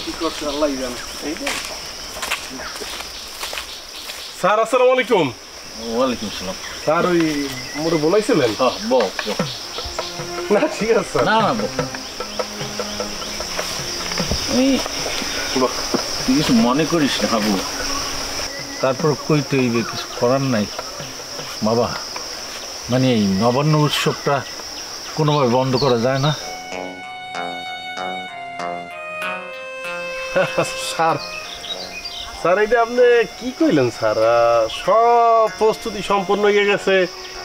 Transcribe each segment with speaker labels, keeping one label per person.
Speaker 1: কি করছে আল্লাহই জানে। এই যে
Speaker 2: স্যার আসসালামু আলাইকুম।
Speaker 3: ওয়ালাইকুম আসসালাম।
Speaker 2: স্যার ওই মোরে বলাইছিলেন?
Speaker 3: হ্যাঁ বল।
Speaker 2: না ঠিক আছে স্যার।
Speaker 3: না না বল। তুই কিছু মনে করিস না হাবু, তারপর কইতে হইবে, কিছু করার নাই বাবা। মানে এই নবান্ন উৎসবটা কোনোভাবে বন্ধ করা যায় না?
Speaker 2: স্যার স্যার এটা আপনি কি কইলেন স্যার? সব প্রস্তুতি সম্পন্ন হয়ে গেছে,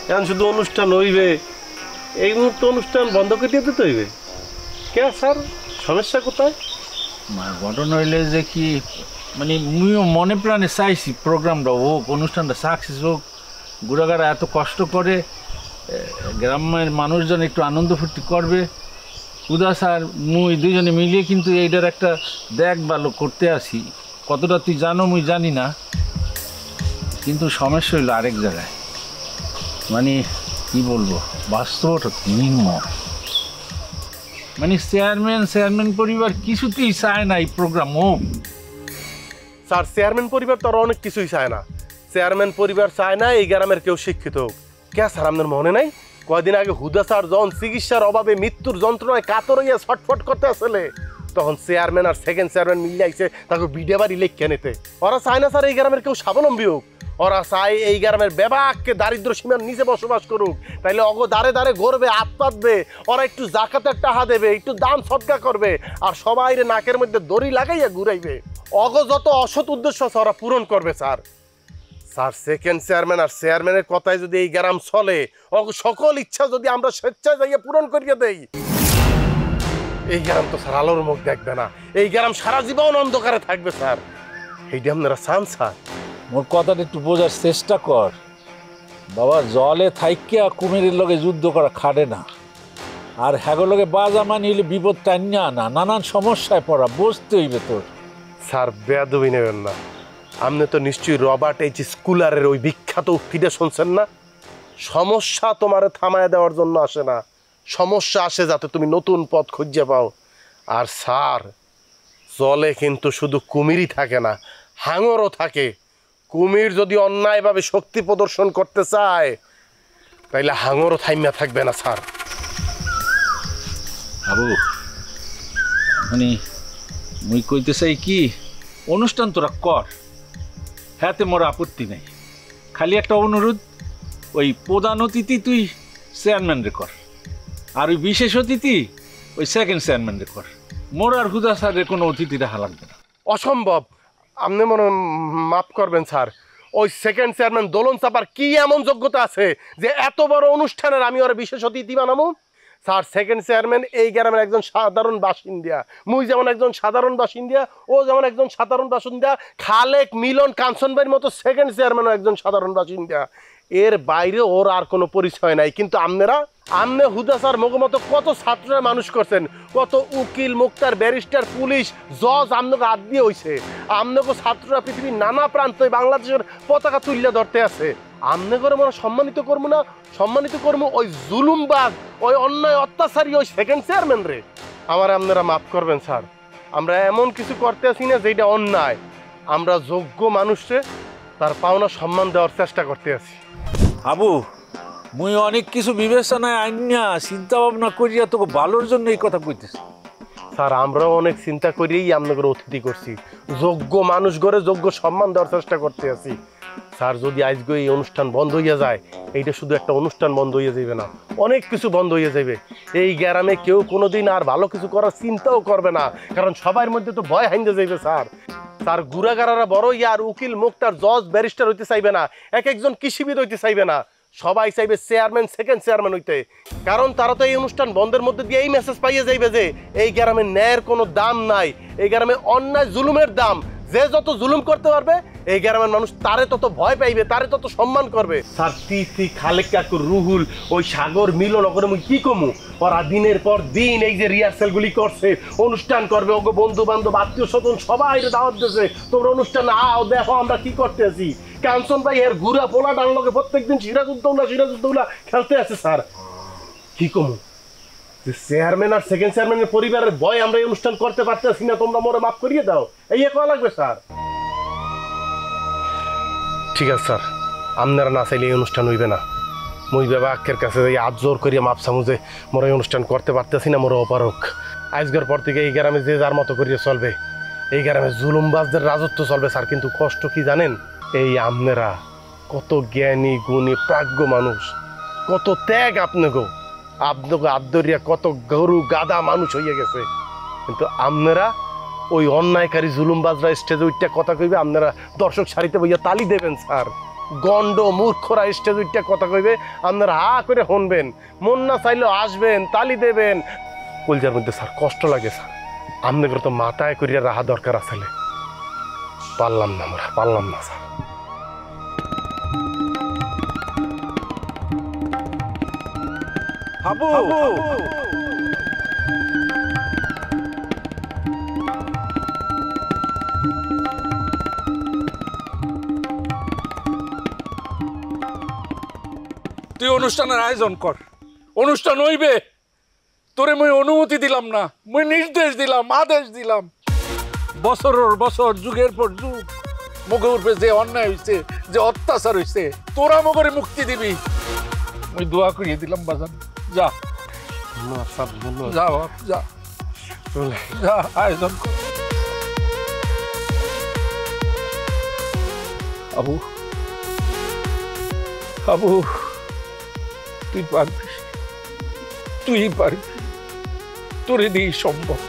Speaker 2: এখন শুধু অনুষ্ঠান হইবে। এই মুহূর্তে অনুষ্ঠান বন্ধ করে দিতে তো হইবে কে স্যার? সমস্যা কোথায়?
Speaker 3: ঘটনা হইলে যে কি, মানে মুইও মনে প্রাণে চাইছি প্রোগ্রামটা হোক, অনুষ্ঠানটা সাকসেস হোক। গুড়াগাড়া এত কষ্ট করে, গ্রামের মানুষজন একটু আনন্দ ফুর্তি করবে। উদাস আর মুই দুজনে মিলিয়ে কিন্তু এইটার একটা দেখ ভালো করতে আসি। কতটা তুই জানো মুই জানি না, কিন্তু সমস্যা হইলো আরেক জায়গায়। মানে কি বলবো, বাস্তবটা নির্মম। মানে চেয়ারম্যান পরিবার কিছুতেই চায় না এই প্রোগ্রাম হোক।
Speaker 2: স্যার চেয়ারম্যান পরিবার তো আরো অনেক কিছুই চায় না। চেয়ারম্যান পরিবার চায় না এই গ্রামের কেউ শিক্ষিত হোক। কে স্যার আপনার মনে নাই কয়দিন আগে হুদা স্যার যখন চিকিৎসার অভাবে মৃত্যুর যন্ত্রণায় কাতর হইয়া ছটফট করতে আসলে, তখন চেয়ারম্যান আর সেকেন্ড চেয়ারম্যান মিলে আইছে তাকে বিডে বাড়ি লেখকে নিতে। ওরা চায় না স্যার এই গ্রামের কেউ স্বাবলম্বী হোক। ওরা চায় এই গ্রামের বেবাককে দারিদ্র সীমার নিচে বসবাস করুক, তাইলে অগো দাঁড়ে দাঁড়ে গড়বে, হাত পাতবে, ওরা একটু জাকাতের টাকা দেবে, একটু দান সদকা করবে, আর সবাই নাকের মধ্যে দড়ি লাগাইয়া ঘুরাইবে। অগো যত অসৎ উদ্দেশ্য আছে ওরা পূরণ করবে স্যার। স্যার সেকেন্ড চেয়ারম্যান আর চেয়ারম্যানের কথায় যদি এই গ্রাম চলে, অগো সকল ইচ্ছা যদি আমরা স্বেচ্ছায় যাইয়া পূরণ করিয়ে দেই, এই গ্রাম তো স্যার আলোর মুখ দেখবে না। এই গ্রাম সারা জীবন অন্ধকারে থাকবে স্যার। এইটা আপনারা চান স্যার?
Speaker 3: মোর কথাটা একটু বোঝার চেষ্টা কর বাবা। জলে থাইকিয়া কুমিরের লগে যুদ্ধ করা খাটে না। আর হ্যাগোর লগে বাজামা নিলে বিপদ টান্যা না, নানান সমস্যায় পড়া বুঝতে হইবে তোর।
Speaker 2: স্যার বেয়াদবি নেবেন না। আপনি তো নিশ্চয়ই রবার্ট এইচ স্কুলারের ওই বিখ্যাত উক্তিটা শুনছেন না? সমস্যা তোমারে থামায় দেওয়ার জন্য আসে না, সমস্যা আসে যাতে তুমি নতুন পথ খুঁজে পাও। আর স্যার জলে কিন্তু শুধু কুমিরই থাকে না, হাঙরও থাকে। কুমির যদি অন্যায়ভাবে শক্তি প্রদর্শন করতে চায়, তাইলে হাঙরও থাইমা থাকবে না স্যার।
Speaker 3: আবু মানে মুই কইতে চাই কি, অনুষ্ঠান তোরা কর, হ্যাঁতে মোর আপত্তি নেই। খালি একটা অনুরোধ, ওই প্রধান অতিথি তুই চেয়ারম্যানরে কর, আর ওই বিশেষ অতিথি ওই সেকেন্ড চেয়ারম্যানরে কর। মোর আর হুদা স্যারের কোনো অতিথি রাখা লাগবে না।
Speaker 2: অসম্ভব। আপনি মনে মাফ করবেন স্যার, ওই সেকেন্ড চেয়ারম্যান দোলন চাপার কি এমন যোগ্যতা আছে যে এত বড় অনুষ্ঠানের আমি ওরা বিশেষ অতিথি বানাবো? স্যার সেকেন্ড চেয়ারম্যান এই গ্রামের একজন সাধারণ বাসিন্দা, মুই যেমন একজন সাধারণ বাসিন্দা, ও যেমন একজন সাধারণ বাসিন্দা, খালেক মিলন কাঞ্চন ভাইয়ের মতো সেকেন্ড চেয়ারম্যানও একজন সাধারণ বাসিন্দা। এর বাইরে ওর আর কোনো পরিচয় নাই। কিন্তু আমনে হুদা স্যার মগো মতো কত ছাত্ররা মানুষ করছেন, কত উকিল, মুক্তার, ব্যারিস্টার, পুলিশ, জজ আমনকে হাত দিয়ে হইছে। আমনকে ছাত্ররা পৃথিবীর নানা প্রান্তে বাংলাদেশের পতাকা তুলিয়া ধরতে আছে। আমনে করে মনে সম্মানিত করবো না? সম্মানিত করবো ওই জুলুমবাজ, ওই অন্যায় অত্যাচারী ওই সেকেন্ড চেয়ারম্যান রে। আমার আপনারা মাফ করবেন স্যার, আমরা এমন কিছু করতে আসি না যেটা অন্যায়। আমরা যোগ্য মানুষকে তার পাওনা সম্মান দেওয়ার চেষ্টা করতে আছি।
Speaker 3: আবু মুই অনেক কিছু বিবেচনায় আইনা চিন্তা ভাবনা করিয়া তোকে ভালোর জন্য এই কথা কইতেছি।
Speaker 2: স্যার আমরাও অনেক চিন্তা করেই আপনাদের অতিথি করছি, যোগ্য মানুষ গড়ে যোগ্য সম্মান দেওয়ার চেষ্টা করতে আছি। স্যার যদি আজকে এই অনুষ্ঠান বন্ধ হইয়া যায়, এইটা শুধু একটা অনুষ্ঠান বন্ধ হইয়া যাবে না, অনেক কিছু বন্ধ হইয়া যাবে। এই গ্রামে কেউ কোনোদিন আর ভালো কিছু করার চিন্তাও করবে না, কারণ সবার মধ্যে তো ভয় হাইন্দে যাইবে স্যার। তার গুড়াগাড়ারা বড় ইয়ার উকিল, মুক্তার, জজ, ব্যারিস্টার হইতে চাইবে না, এক একজন কৃষিবিদ হইতে চাইবে না, সবাই চাইবে চেয়ারম্যান, সেকেন্ড চেয়ারম্যান হইতে। কারণ তারা তো এই অনুষ্ঠান বন্ধের মধ্যে দিয়ে এই মেসেজ পাইয়ে যাইবে যে এই গ্রামে ন্যায়ের কোনো দাম নাই, এই গ্রামে অন্যায় জুলুমের দাম। যে যত জুলুম করতে পারবে এই গ্রামের মানুষ তারে তত ভয় পাইবে, তারে তত সম্মান করবে। স্যার তিথি, খালেক কাকু, রুহুল, ওই সাগর, মিলন, ওখানে মুই কি কমু? ওরা দিনের পর দিন এই যে রিহার্সেলগুলি করছে, অনুষ্ঠান করবে, ওগো বন্ধু বান্ধব, আত্মীয় স্বজন সবাই দাওয়াত দিয়েছে, তোমরা অনুষ্ঠান আও, দেখো আমরা কি করতে আছি। কাঞ্চন ভাই এর ঘুরা পোলা ডানলোকে প্রত্যেকদিন সিরাজউদ্দৌলা খেলতে আছে স্যার। কি কমু? চেয়ারম্যান আর সেকেন্ড চেয়ারম্যানের পরিবারের ভয় আমরা এই অনুষ্ঠান করতে পারতেছি না, তোমরা মোরে মাফ করিয়ে দাও, এই করা লাগবে স্যার। ঠিক আছে স্যার, আপনারা না চাইলে এই অনুষ্ঠান হইবে না। মুই বাবাকের কাছে যাই আজ জোর করিয়া মাপ চামু যে মোরা এই অনুষ্ঠান করতে পারতেছি না, মোরা অপারক। আজকের পর থেকে এই গ্রামে যে যার মতো করিয়া চলবে, এই গ্রামে জুলুমবাজদের রাজত্ব চলবে স্যার। কিন্তু কষ্ট কি জানেন, এই আপনারা কত জ্ঞানী গুণী প্রাজ্ঞ মানুষ, কত ত্যাগ আপনাকে আবদরিয়া কত গরু গাদা মানুষ হইয়া গেছে, কিন্তু আপনারা ওই অন্যায়কারী জুলুমবাজরা স্টেজে উঠটা কথা কইবে, আপনারা দর্শক সারিতে বইয়া তালি দেবেন স্যার। গন্ড মূর্খরা স্টেজ উঠটা কথা কইবে, আপনারা হা করে শুনবেন, মন না চাইলেও আসবেন, তালি দেবেন। কলজার মধ্যে স্যার কষ্ট লাগে স্যার, আপনাদের তো মাথায় করিয়া রাহা দরকার আসলে, পারলাম না, আমরা পারলাম না স্যার।
Speaker 1: হাবু তুই অনুষ্ঠানের আয়োজন কর, অনুষ্ঠান হইবে। তোরে মুই অনুমতি দিলাম না, মুই নির্দেশ দিলাম, আদেশ দিলাম। বছরের বছর, যুগের পর যুগ মুখে উঠবে যে অন্যায় হয়েছে, যে অত্যাচার হয়েছে, তোরা মগরে মুক্তি দিবি। মুই দোয়া করিয়ে দিলাম বাজান। যা যা বাপ, যা যা, আয়োজন কর। আবু আবু তুই পারবি, তুই পারবি, তোরে দিয়ে সম্ভব।